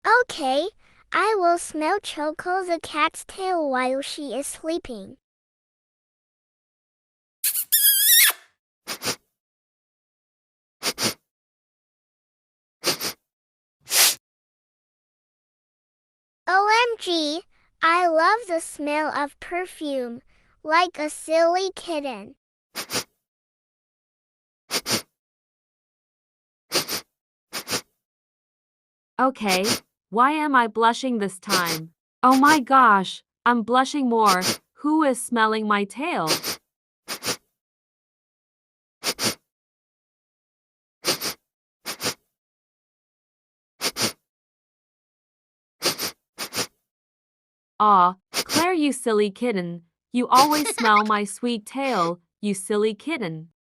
Okay, I will smell Choco the cat's tail while she is sleeping. OMG, I love the smell of perfume, like a silly kitten. Okay, why am I blushing this time? Oh my gosh, I'm blushing more. Who is smelling my tail? Aw, Claire, you silly kitten. You always smell my sweet tail, you silly kitten.